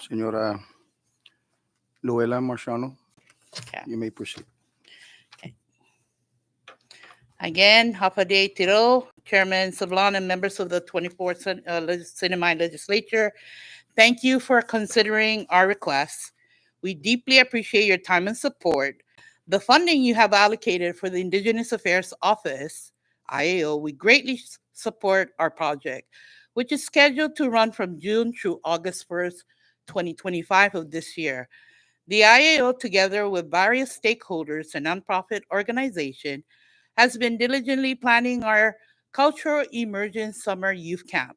Senora Luella Marciano, Okay. you may proceed. Again, Hafaday Tiro, Chairman Sablan, and members of the 24th Sinamay Legislature, thank you for considering our requests. We deeply appreciate your time and support. The funding you have allocated for the Indigenous Affairs Office, IAO, we greatly support our project, which is scheduled to run from June through August 1st, 2025 of this year. The IAO, together with various stakeholders and nonprofit organizations, has been diligently planning our Cultural Immersion Summer Youth Camp.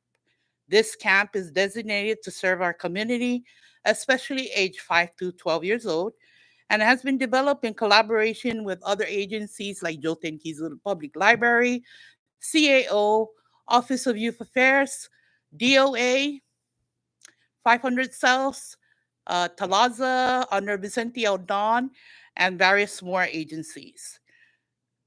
This camp is designated to serve our community, especially age 5 to 12 years old, and has been developed in collaboration with other agencies like Joten Kizu Public Library, CAO, Office of Youth Affairs, DOA, 500 Cells, Talaza, under Vicente Aldon, and various more agencies.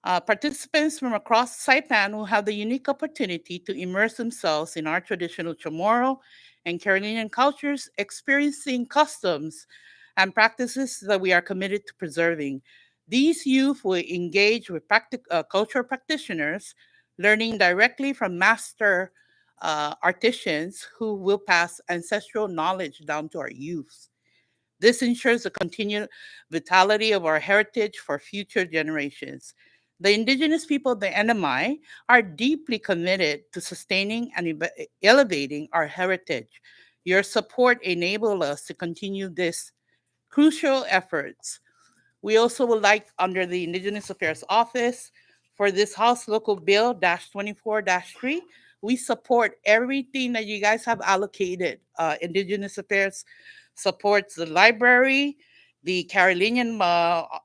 Participants from across Saipan will have the unique opportunity to immerse themselves in our traditional Chamorro and Carolinian cultures, experiencing customs and practices that we are committed to preserving. These youth will engage with cultural practitioners, learning directly from master artisans who will pass ancestral knowledge down to our youth. This ensures the continued vitality of our heritage for future generations. The indigenous people of the NMI are deeply committed to sustaining and elevating our heritage. Your support enables us to continue this crucial efforts. We also would like, under the Indigenous Affairs Office, for this House Local Bill 24-3, we support everything that you guys have allocated. Indigenous Affairs supports the library, the Carolinian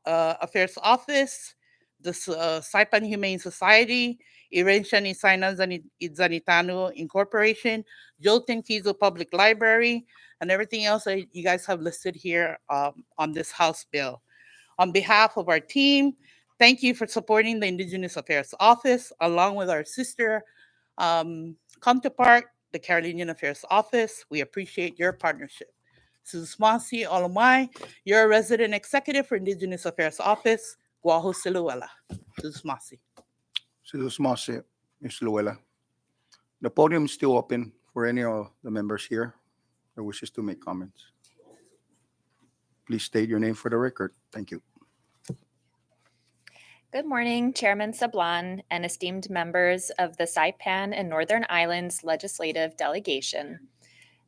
Affairs Office, the Saipan Humane Society, Irenshan Isainan Zanitano Incorporation, Jolten Kizo Public Library, and everything else that you guys have listed here on this House bill. On behalf of our team, thank you for supporting the Indigenous Affairs Office, along with our sister counterpart, the Carolinian Affairs Office. We appreciate your partnership. Susmasi Olomai, you're a resident executive for Indigenous Affairs Office, Guajo Siluela. Susmasi. Susmasi, Ms. Luella. The podium is still open for any of the members here that wishes to make comments. Please state your name for the record. Thank you. Good morning, Chairman Sablan and esteemed members of the Saipan and Northern Islands Legislative Delegation.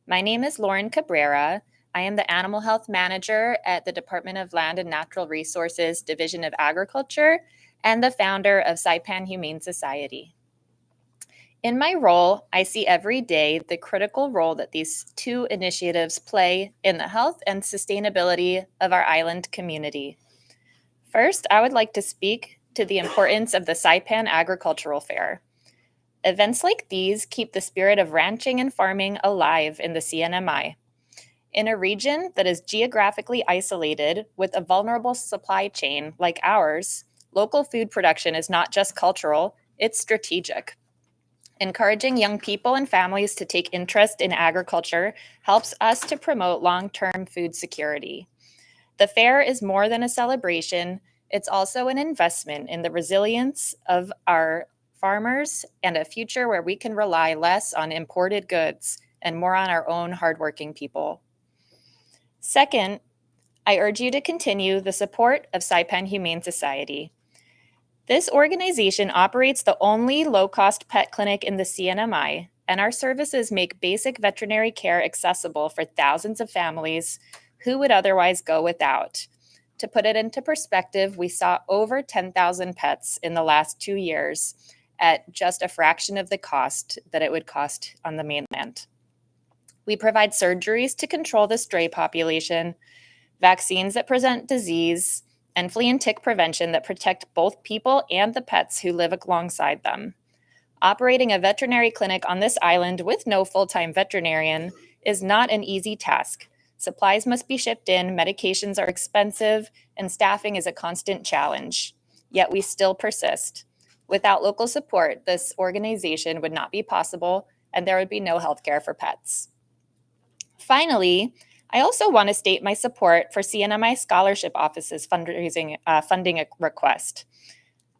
My name is Lauren Cabrera. I am the Animal Health Manager at the Department of Land and Natural Resources Division of Agriculture and the founder of Saipan Humane Society. In my role, I see every day the critical role that these two initiatives play in the health and sustainability of our island community. First, I would like to speak to the importance of the Saipan Agricultural Fair. Events like these keep the spirit of ranching and farming alive in the CNMI. In a region that is geographically isolated with a vulnerable supply chain like ours, local food production is not just cultural, it's strategic. Encouraging young people and families to take interest in agriculture helps us to promote long-term food security. The fair is more than a celebration, it's also an investment in the resilience of our farmers and a future where we can rely less on imported goods and more on our own hardworking people. Second, I urge you to continue the support of Saipan Humane Society. This organization operates the only low-cost pet clinic in the CNMI, and our services make basic veterinary care accessible for thousands of families who would otherwise go without. To put it into perspective, we saw over 10,000 pets in the last 2 years at just a fraction of the cost that it would cost on the mainland. We provide surgeries to control the stray population, vaccines that prevent disease, and flea and tick prevention that protect both people and the pets who live alongside them. Operating a veterinary clinic on this island with no full-time veterinarian is not an easy task. Supplies must be shipped in, medications are expensive, and staffing is a constant challenge. Yet we still persist. Without local support, this organization would not be possible, and there would be no healthcare for pets. Finally, I also want to state my support for CNMI Scholarship Office's fundraising funding request.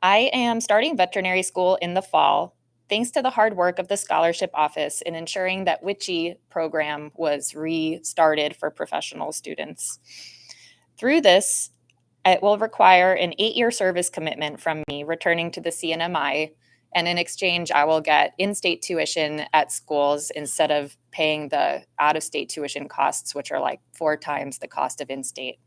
I am starting veterinary school in the fall, thanks to the hard work of the scholarship office in ensuring that WICHE program was restarted for professional students. Through this, it will require an 8-year service commitment from me returning to the CNMI, and in exchange, I will get in-state tuition at schools instead of paying the out-of-state tuition costs, which are like 4 times the cost of in-state.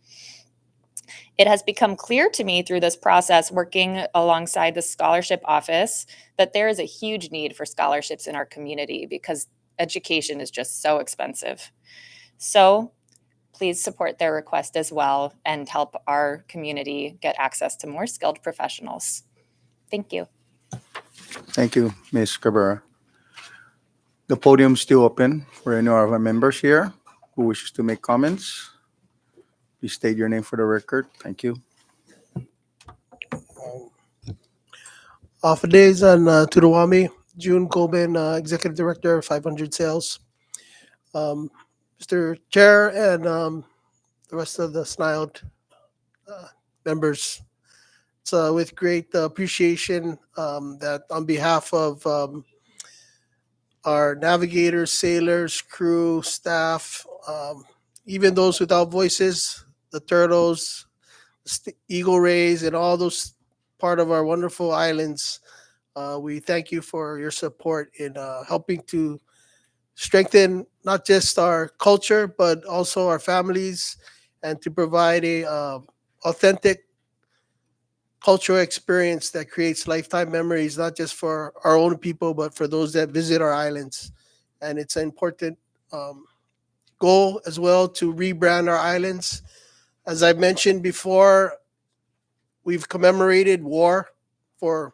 It has become clear to me through this process, working alongside the scholarship office, that there is a huge need for scholarships in our community because education is just so expensive. So please support their request as well and help our community get access to more skilled professionals. Thank you. Thank you, Ms. Cabrera. The podium is still open for any of our members here who wishes to make comments. Please state your name for the record. Thank you. Off days on Turawami, June Coben, Executive Director, 500 Sales. Mr. Chair and the rest of the SNILD members, it's with great appreciation that on behalf of our navigators, sailors, crew, staff, even those without voices, the turtles, eagle rays, and all those part of our wonderful islands. We thank you for your support in helping to strengthen not just our culture, but also our families, and to provide a authentic cultural experience that creates lifetime memories, not just for our own people, but for those that visit our islands. And it's an important goal as well to rebrand our islands. As I've mentioned before, we've commemorated war for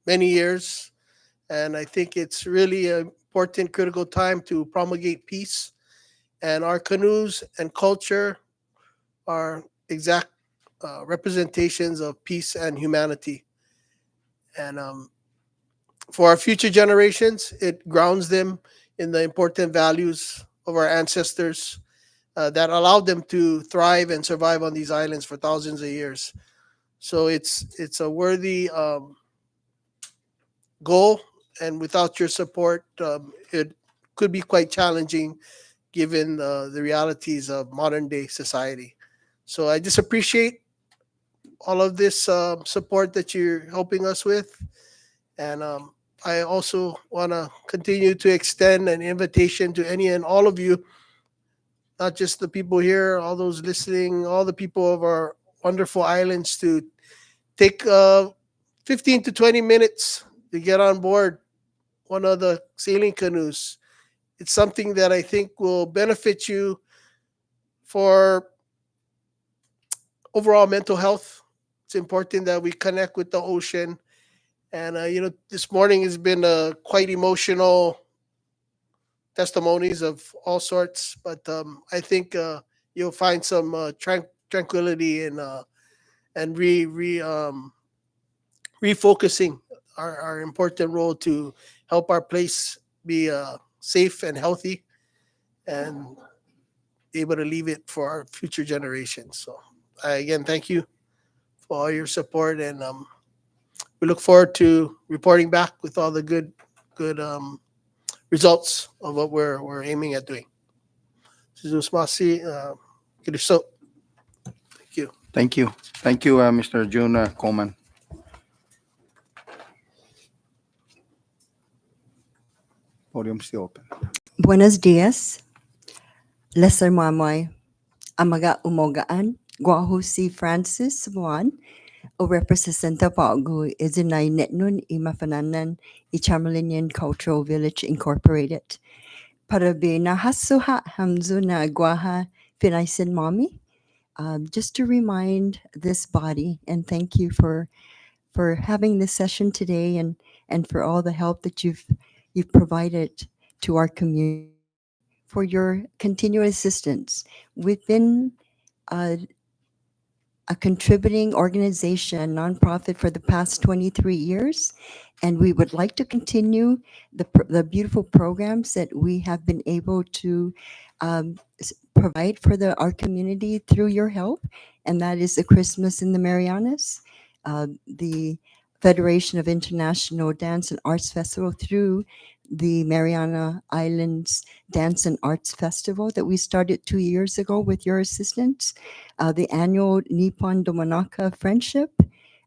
many years, and I think it's really an important, critical time to promulgate peace. And our canoes and culture are exact representations of peace and humanity. And for our future generations, it grounds them in the important values of our ancestors that allowed them to thrive and survive on these islands for thousands of years. So it's a worthy goal, and without your support, it could be quite challenging given the realities of modern day society. So I just appreciate all of this support that you're helping us with. And I also want to continue to extend an invitation to any and all of you, not just the people here, all those listening, all the people of our wonderful islands, to take 15 to 20 minutes to get on board one of the sailing canoes. It's something that I think will benefit you for overall mental health. It's important that we connect with the ocean. And, this morning has been quite emotional testimonies of all sorts, but I think you'll find some tranquility and refocusing our important role to help our place be safe and healthy, and able to leave it for our future generations. So again, thank you for all your support, and we look forward to reporting back with all the good results of what we're aiming at doing. Thank you. Thank you. Thank you, Mr. June Coleman. Podium still open. Buenos dias. Lesser Mamoy. Amaga Umogaan. Guahu si Francis Juan. O representa Pagu is in Netnun Imafananan Ichamalinian Cultural Village Incorporated. Para be nahasuha hamzuna guaha finaisin mommy. Just to remind this body, and thank you for having this session today, and for all the help that you've provided to our community, for your continued assistance. We've been a contributing organization, nonprofit, for the past 23 years, and we would like to continue the beautiful programs that we have been able to provide for our community through your help, and that is the Christmas in the Marianas, the Federation of International Dance and Arts Festival through the Mariana Islands Dance and Arts Festival that we started 2 years ago with your assistance, the annual Nippon Domanaka Friendship,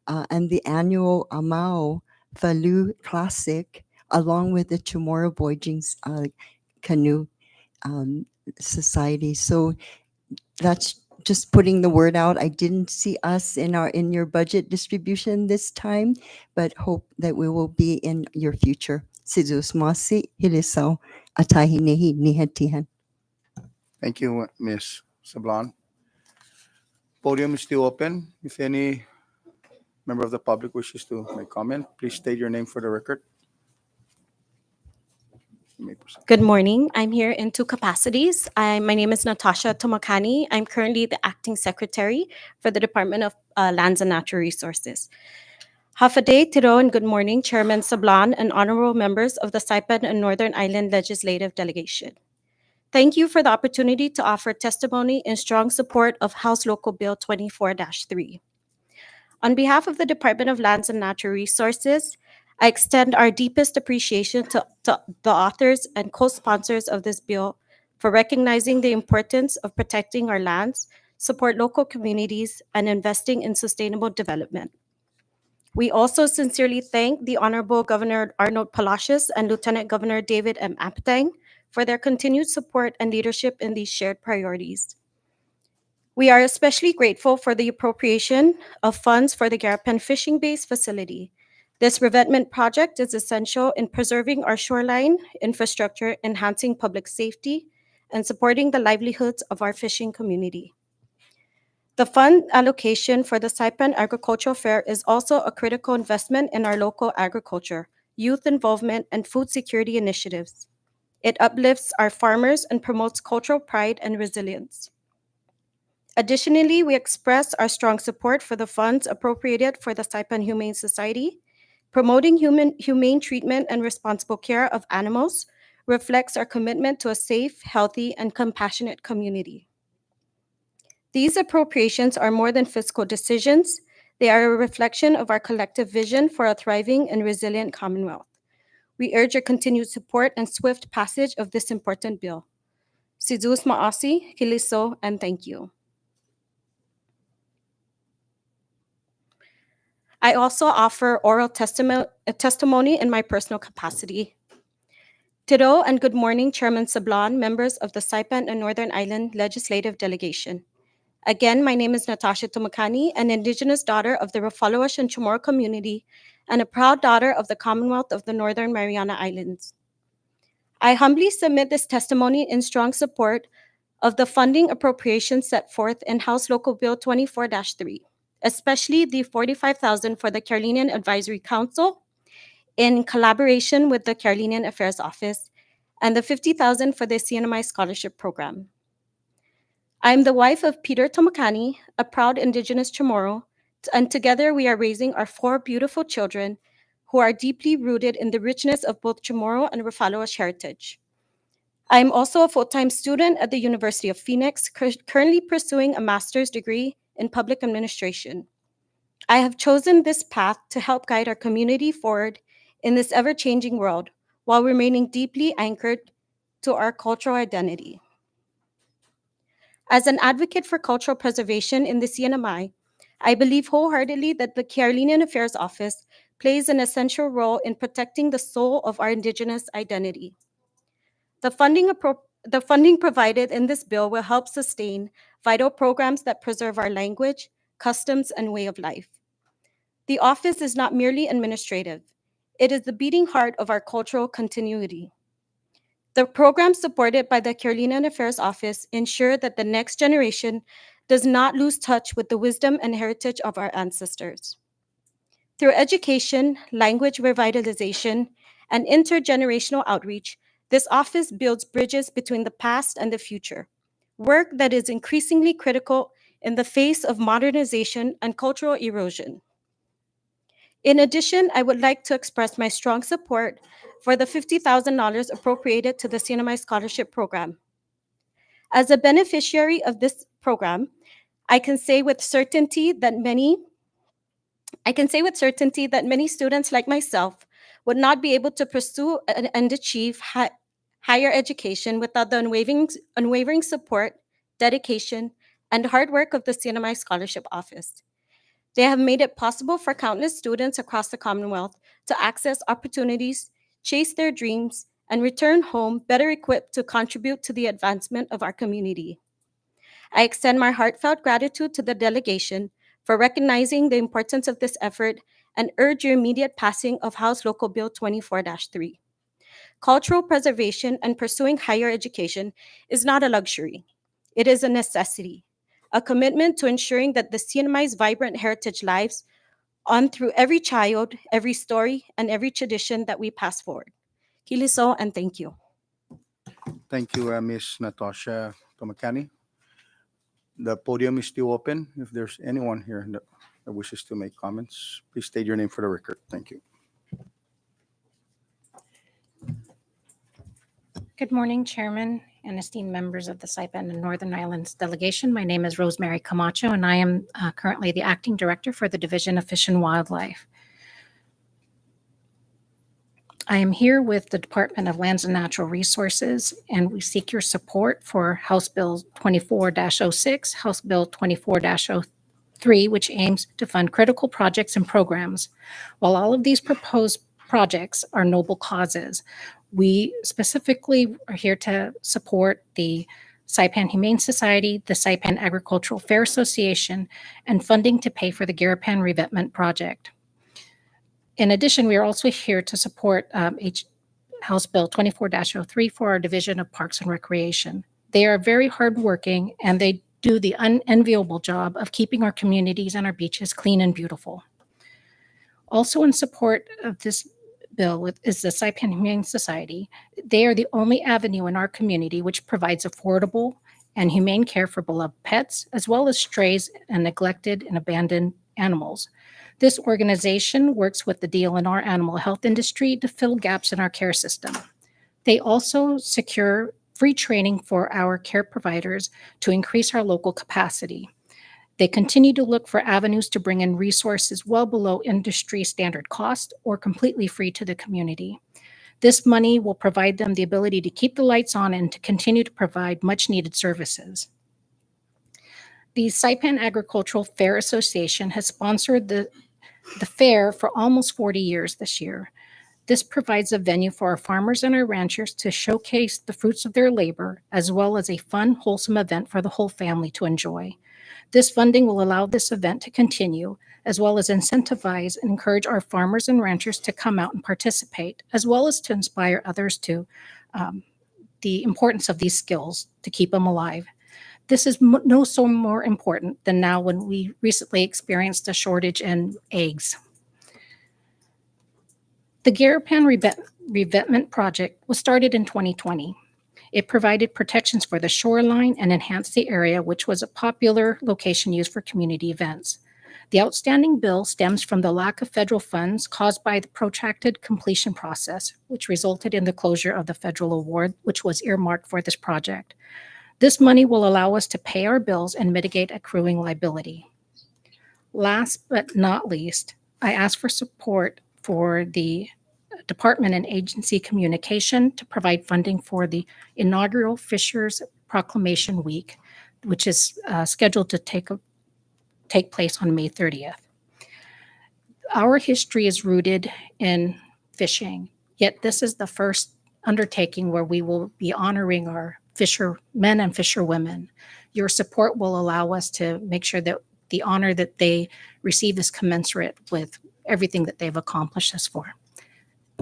and the annual Amao Falu Classic, along with the Chamorro Voyaging Canoe Society. So that's just putting the word out. I didn't see us in your budget distribution this time, but hope that we will be in your future. Sidus Masi Hilisao Atahinehi Nihatihan. Thank you, Ms. Sablan. Podium is still open. If any member of the public wishes to make comment, please state your name for the record. You may proceed. Good morning. I'm here in two capacities. My name is Natasha Tomakani. I'm currently the acting secretary for the Department of Lands and Natural Resources. Hafaday Tiro and good morning, Chairman Sablan and honorable members of the Saipan and Northern Island Legislative Delegation. Thank you for the opportunity to offer testimony in strong support of House Local Bill 24-3. On behalf of the Department of Lands and Natural Resources, I extend our deepest appreciation to the authors and co-sponsors of this bill for recognizing the importance of protecting our lands, support local communities, and investing in sustainable development. We also sincerely thank the Honorable Governor Arnold Palacios and Lieutenant Governor David M. Apatang for their continued support and leadership in these shared priorities. We are especially grateful for the appropriation of funds for the Garapan Fishing Base facility. This revetment project is essential in preserving our shoreline infrastructure, enhancing public safety, and supporting the livelihoods of our fishing community. The fund allocation for the Saipan Agricultural Fair is also a critical investment in our local agriculture, youth involvement, and food security initiatives. It uplifts our farmers and promotes cultural pride and resilience. Additionally, we express our strong support for the funds appropriated for the Saipan Humane Society. Promoting humane treatment and responsible care of animals reflects our commitment to a safe, healthy, and compassionate community. These appropriations are more than fiscal decisions. They are a reflection of our collective vision for a thriving and resilient Commonwealth. We urge your continued support and swift passage of this important bill. Sidus Maasi, Hiliso, and thank you. I also offer oral testimony in my personal capacity. Tiro and good morning, Chairman Sablan, members of the Saipan and Northern Island Legislative Delegation. Again, my name is Natasha Tomakani, an Indigenous daughter of the Rafalawash and Chamorro community, and a proud daughter of the Commonwealth of the Northern Mariana Islands. I humbly submit this testimony in strong support of the funding appropriations set forth in House Local Bill 24-3, especially the $45,000 for the Carolinian Advisory Council in collaboration with the Carolinian Affairs Office, and the $50,000 for the CNMI Scholarship Program. I'm the wife of Peter Tomakani, a proud Indigenous Chamorro, and together we are raising our 4 beautiful children who are deeply rooted in the richness of both Chamorro and Rafalawash heritage. I am also a full-time student at the University of Phoenix, currently pursuing a master's degree in public administration. I have chosen this path to help guide our community forward in this ever-changing world while remaining deeply anchored to our cultural identity. As an advocate for cultural preservation in the CNMI, I believe wholeheartedly that the Carolinian Affairs Office plays an essential role in protecting the soul of our Indigenous identity. The funding provided in this bill will help sustain vital programs that preserve our language, customs, and way of life. The office is not merely administrative. It is the beating heart of our cultural continuity. The programs supported by the Carolinian Affairs Office ensure that the next generation does not lose touch with the wisdom and heritage of our ancestors. Through education, language revitalization, and intergenerational outreach, this office builds bridges between the past and the future, work that is increasingly critical in the face of modernization and cultural erosion. In addition, I would like to express my strong support for the $50,000 appropriated to the CNMI Scholarship Program. As a beneficiary of this program, I can say with certainty that many students like myself would not be able to pursue and achieve higher education without the unwavering support, dedication, and hard work of the CNMI Scholarship Office. They have made it possible for countless students across the Commonwealth to access opportunities, chase their dreams, and return home better equipped to contribute to the advancement of our community. I extend my heartfelt gratitude to the delegation for recognizing the importance of this effort and urge your immediate passing of House Local Bill 24-3. Cultural preservation and pursuing higher education is not a luxury. It is a necessity, a commitment to ensuring that the CNMI's vibrant heritage lives on through every child, every story, and every tradition that we pass forward. Kiliso, and thank you. Thank you, Ms. Natasha Tomakani. The podium is still open. If there's anyone here that wishes to make comments, please state your name for the record. Thank you. Good morning, Chairman and esteemed members of the Saipan and Northern Islands delegation. My name is Rosemary Camacho, and I am currently the Acting Director for the Division of Fish and Wildlife. I am here with the Department of Lands and Natural Resources, and we seek your support for House Bill 24-06, House Bill 24-03, which aims to fund critical projects and programs. While all of these proposed projects are noble causes, we specifically are here to support the Saipan Humane Society, the Saipan Agricultural Fair Association, and funding to pay for the Garapan Revetment Project. In addition, we are also here to support House Bill 24-03 for our Division of Parks and Recreation. They are very hardworking, and they do the unenviable job of keeping our communities and our beaches clean and beautiful. Also in support of this bill is the Saipan Humane Society. They are the only avenue in our community which provides affordable and humane care for beloved pets, as well as strays and neglected and abandoned animals. This organization works with the DLNR animal health industry to fill gaps in our care system. They also secure free training for our care providers to increase our local capacity. They continue to look for avenues to bring in resources well below industry standard cost or completely free to the community. This money will provide them the ability to keep the lights on and to continue to provide much needed services. The Saipan Agricultural Fair Association has sponsored the fair for almost 40 years this year. This provides a venue for our farmers and our ranchers to showcase the fruits of their labor, as well as a fun, wholesome event for the whole family to enjoy. This funding will allow this event to continue, as well as incentivize and encourage our farmers and ranchers to come out and participate, as well as to inspire others to the importance of these skills to keep them alive. This is no so more important than now when we recently experienced a shortage in eggs. The Garapan Revetment Project was started in 2020. It provided protections for the shoreline and enhanced the area, which was a popular location used for community events. The outstanding bill stems from the lack of federal funds caused by the protracted completion process, which resulted in the closure of the federal award, which was earmarked for this project. This money will allow us to pay our bills and mitigate accruing liability. Last but not least, I ask for support for the Department and Agency Communication to provide funding for the inaugural Fishers Proclamation Week, which is scheduled to take place on May 30th. Our history is rooted in fishing, yet this is the first undertaking where we will be honoring our fishermen and fisherwomen. Your support will allow us to make sure that the honor that they receive is commensurate with everything that they've accomplished thus far.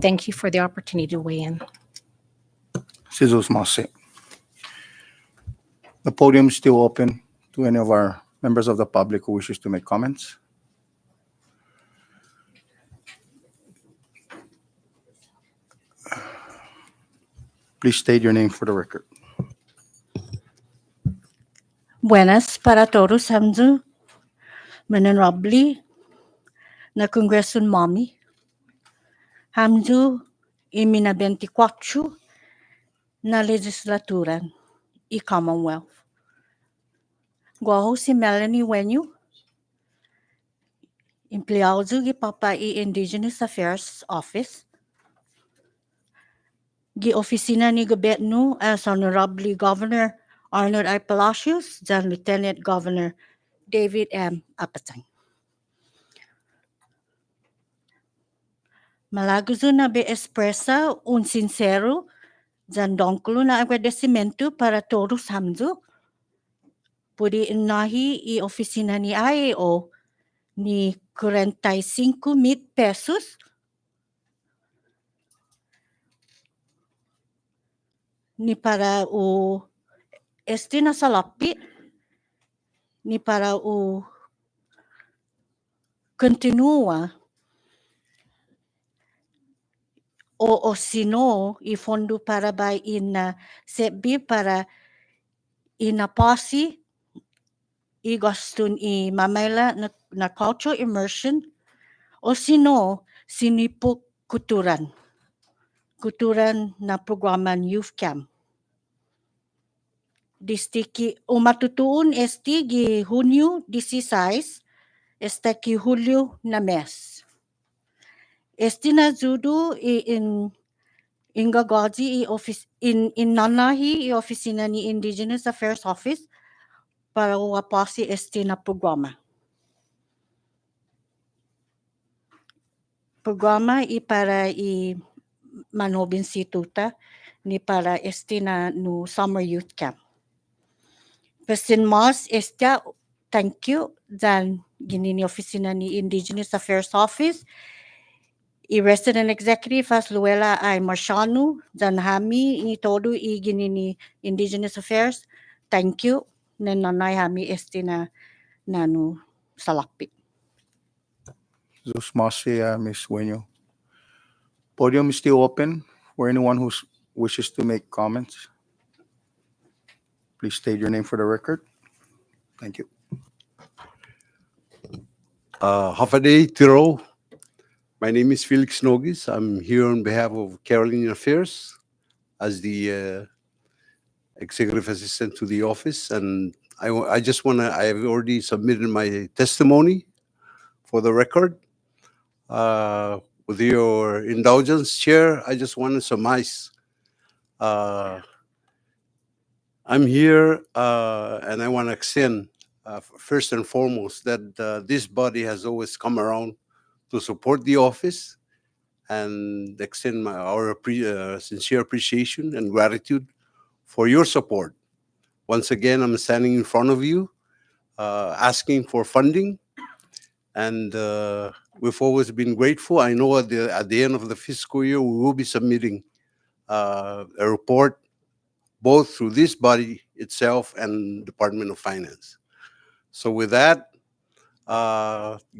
Thank you for the opportunity to weigh in. Sizos Mase. The podium is still open to any of our members of the public who wishes to make comments. Please state your name for the record. Buenas para todos, Hamzu. Mananrobli na Congression Mommy. Hamzu imina 24 na legislatura. i Commonwealth. Guaho si Melanie Wenyu, empleado gi papa i Indigenous Affairs Office. Gi oficina ni gobyerno as Honorable Governor Arnold I. Palacios dan Lieutenant Governor David M. Apatang. Malaguzo na be expresa un sincero dan dongkulo na agradecimiento para todos hamzo. Pudi inahi i oficina ni IAO ni 45,000 pesos ni para o este nasa lapit ni para o continua o sino i fondo para ba ina sebi para ina posi i gustun i mamayla na cultural immersion o sino sinipuk kuturan na programan youth camp. Distiki o matutuon esti gi Hunyo 16 esta ki Julio na mes. Esti na judo in Gagaji i office in nanahi i oficina ni Indigenous Affairs Office para wapasi esti na programa. Programa i para i manobin situta ni para esti na no summer youth camp. Pesin mas estia thank you dan ginini oficina ni Indigenous Affairs Office i resident executive as Luella ay Marciano dan hami ni todo i ginini Indigenous Affairs thank you na nanay hami esti na nanu salakpit. Zusmasi, Ms. Wenyo. Podium is still open for anyone who wishes to make comments. Please state your name for the record. Thank you. Hafaday Tiro. My name is Felix Nogis. I'm here on behalf of Carolinian Affairs as the executive assistant to the office. And I just want to, I have already submitted my testimony for the record. With your indulgence, Chair, I just want to surmise. I'm here and I want to extend, first and foremost, that this body has always come around to support the office and extend our sincere appreciation and gratitude for your support. Once again, I'm standing in front of you asking for funding, and we've always been grateful. I know at the end of the fiscal year, we will be submitting a report both through this body itself and Department of Finance. So with that,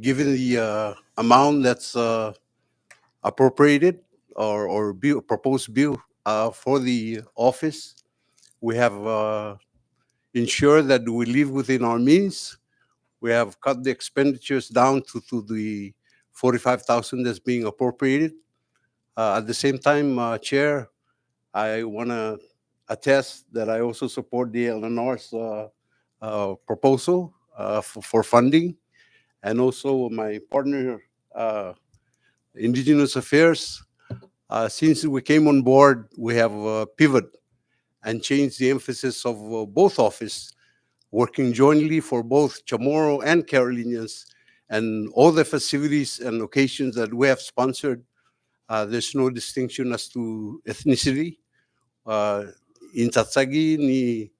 given the amount that's appropriated or proposed bill for the office, we have ensured that we live within our means. We have cut the expenditures down to the 45,000 that's being appropriated. At the same time, Chair, I want to attest that I also support the Eleanor's proposal for funding, and also my partner, Indigenous Affairs. Since we came on board, we have pivoted and changed the emphasis of both offices, working jointly for both Chamorro and Carolinians, and all the facilities and occasions that we have sponsored. There's no distinction as to ethnicity. In Tatsagi ni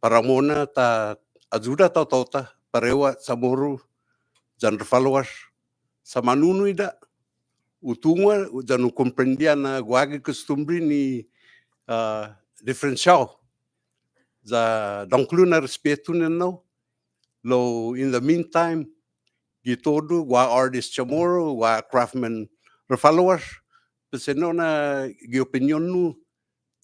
Paramona ta ajuda ta tota parewa Chamorro jan followers sa manunu ida utunga jan comprendia na guagi costumbre ni diferencial za donklu na respeto no. Lo in the meantime gitodo wa artist Chamorro wa craftsman followers peseno na gi opinion nu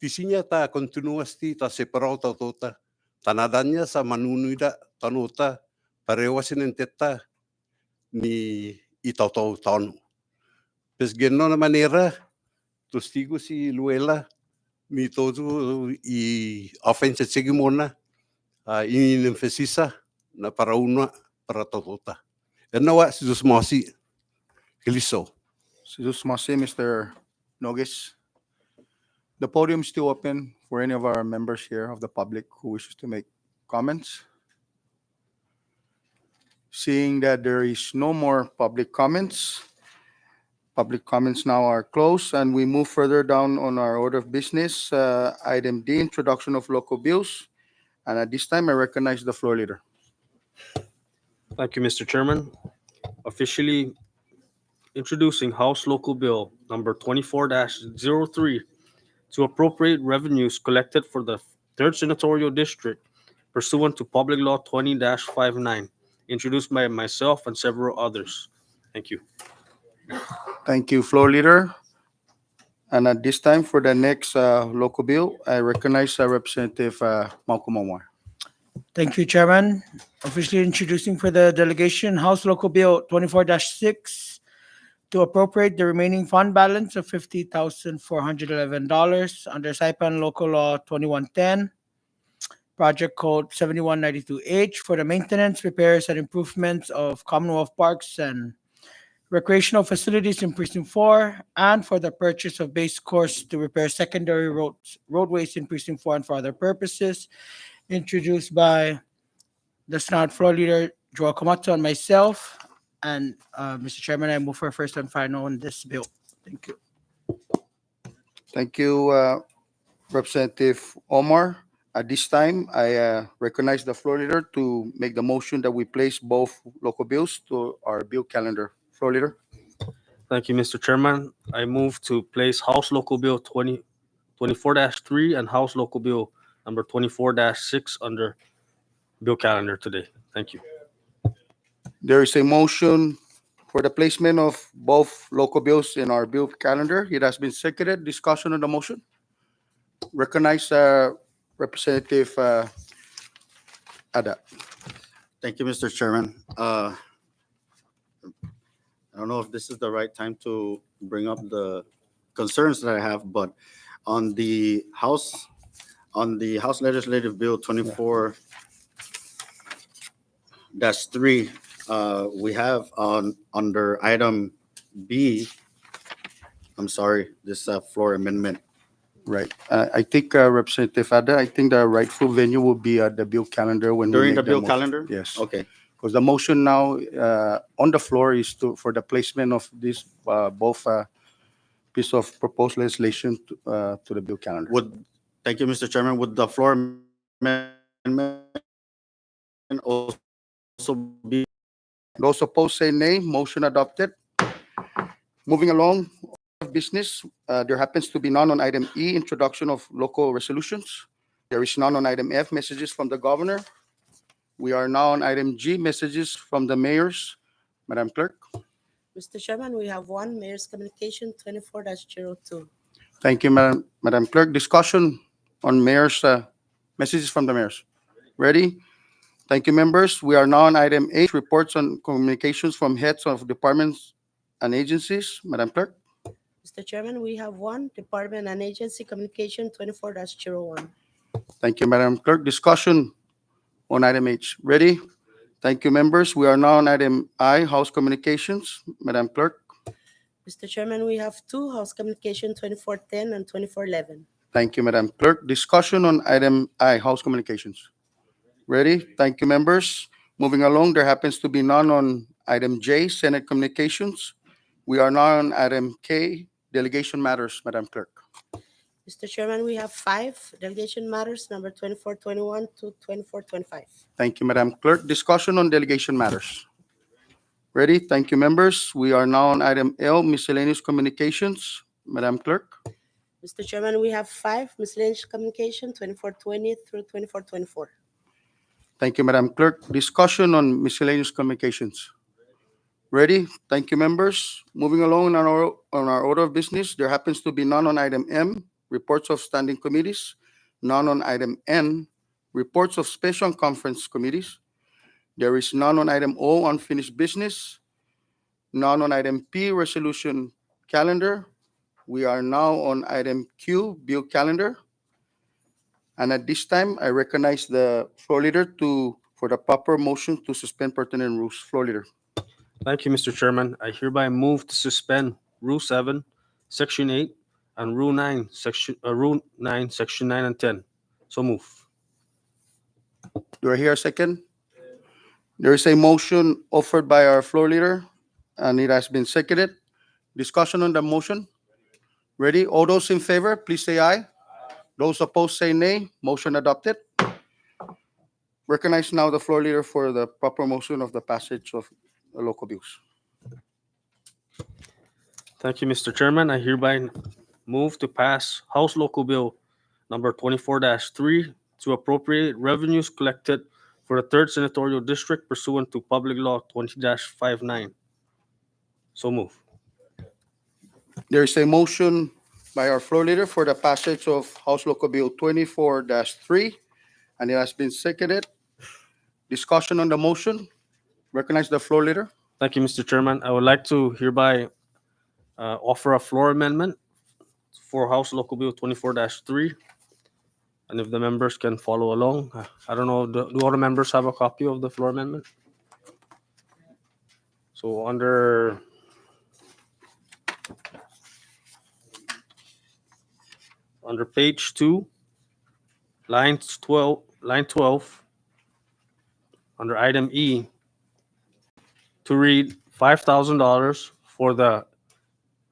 tisinya ta continuasti ta separau ta tota tanadanya sa manunu ida tanota parewa sinenteta ni itautau tanu. Pes geno na manera tostigo si Luella mito tu I offense sige muna in emphasisa na para una para totota. And nawa si Zusmosi Kiliso. Masi, Mr. Nogis. The podium is still open for any of our members here of the public who wishes to make comments. Seeing that there is no more public comments now are closed, and we move further down on our order of business. Item D, introduction of local bills. And at this time, I recognize the floor leader. Thank you, Mr. Chairman. Officially introducing House Local Bill number 24-03 to appropriate revenues collected for the 3rd Senatorial District pursuant to Public Law 20-59, introduced by myself and several others. Thank you. Thank you, floor leader. And at this time, for the next local bill, I recognize Representative Malcolm Omar. Thank you, Chairman. Officially introducing for the delegation House Local Bill 24-6 to appropriate the remaining fund balance of $50,411 under Saipan Local Law 2110, Project Code 7192H for the maintenance, repairs, and improvements of Commonwealth parks and recreational facilities in Precinct 4, and for the purchase of base course to repair secondary roadways in Precinct 4 and for other purposes, introduced by the SNILD floor leader, Joel Komatsu, and myself. And Mr. Chairman, I move for first and final on this bill. Thank you. Thank you, Representative Omar. At this time, I recognize the floor leader to make the motion that we place both local bills to our bill calendar. Floor leader. Thank you, Mr. Chairman. I move to place House Local Bill 24-3 and House Local Bill number 24-6 under bill calendar today. Thank you. There is a motion for the placement of both local bills in our bill calendar. It has been seconded. Discussion on the motion. Recognize Representative Ada. Thank you, Mr. Chairman. I don't know if this is the right time to bring up the concerns that I have, but on the House Legislative Bill 24-3, we have under item B, I'm sorry, this floor amendment. Right. I think Representative Ada, I think the rightful venue will be at the bill calendar when we During make the bill motion. calendar? Yes. Okay. Because the motion now on the floor is for the placement of this both piece of proposed legislation to the bill calendar. Thank you, Mr. Chairman. Would the floor amendment also be? Those opposed say nay. Motion adopted. Moving along, business. There happens to be none on item E, introduction of local resolutions. There is none on item F, messages from the governor. We are now on item G, messages from the mayors. Madam Clerk. Mr. Chairman, we have one mayor's communication 24-02. Thank you, Madam Clerk. Discussion on mayors, messages from the mayors. Ready? Thank you, members. We are now on item H, reports on communications from heads of departments and agencies. Madam Clerk. Mr. Chairman, we have one department and agency communication 24-01. Thank you, Madam Clerk. Discussion on item H. Ready? Thank you, members. We are now on item I, House Communications. Madam Clerk. Mr. Chairman, we have two House Communication 24-10 and 24-11. Thank you, Madam Clerk. Discussion on item I, House Communications. Ready? Thank you, members. Moving along, there happens to be none on item J, Senate Communications. We are now on item K, Delegation Matters. Madam Clerk. Mr. Chairman, we have five delegation matters, number 24-21 to 24-25. Thank you, Madam Clerk. Discussion on delegation matters. Ready? Thank you, members. We are now on item L, Miscellaneous Communications. Madam Clerk. Mr. Chairman, we have five miscellaneous communication 24-20 through 24-24. Thank you, Madam Clerk. Discussion on miscellaneous communications. Ready? Thank you, members. Moving along on our order of business, there happens to be none on item M, reports of standing committees, none on item N, reports of special and conference committees. There is none on item O, unfinished business, none on item P, resolution calendar. We are now on item Q, bill calendar. And at this time, I recognize the floor leader for the proper motion to suspend pertinent rules. Floor leader. Thank you, Mr. Chairman. I hereby move to suspend Rule 7, Section 8, and Rule 9, Section 9 and 10. So move. Do I hear a second? There is a motion offered by our floor leader, and it has been seconded. Discussion on the motion? Ready? All those in favor, please say aye. Those opposed say nay. Motion adopted. Recognize now the floor leader for the proper motion of the passage of the local bills. Thank you, Mr. Chairman. I hereby move to pass House Local Bill number 24-3 to appropriate revenues collected for the 3rd Senatorial District pursuant to Public Law 20-59. So move. There is a motion by our floor leader for the passage of House Local Bill 24-3, and it has been seconded. Discussion on the motion? Recognize the floor leader. Thank you, Mr. Chairman. I would like to hereby offer a floor amendment for House Local Bill 24-3. And if the members can follow along, I don't know, do all the members have a copy of the floor amendment? So under page 2, line 12, under item E, to read $5,000 for the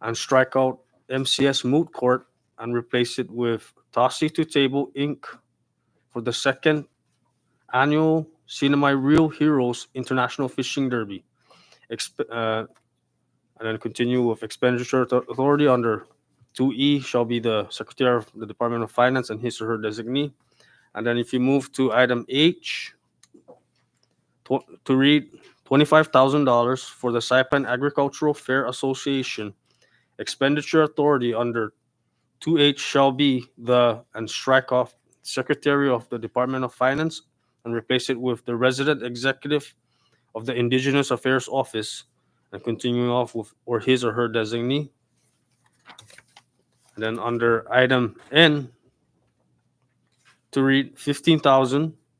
and strike out MCS Moot Court and replace it with Tossie to Table Inc. for the 2nd annual Sinamay Real Heroes International Fishing Derby. And then continue with expenditure authority under 2E shall be the Secretary of the Department of Finance and his or her designee. And then if you move to item H, to read $25,000 for the Saipan Agricultural Fair Association. Expenditure authority under 2H shall be the, and strike off Secretary of the Department of Finance and replace it with the Resident Executive of the Indigenous Affairs Office, and continuing off with or his or her designee. And then under item N, to read $15,000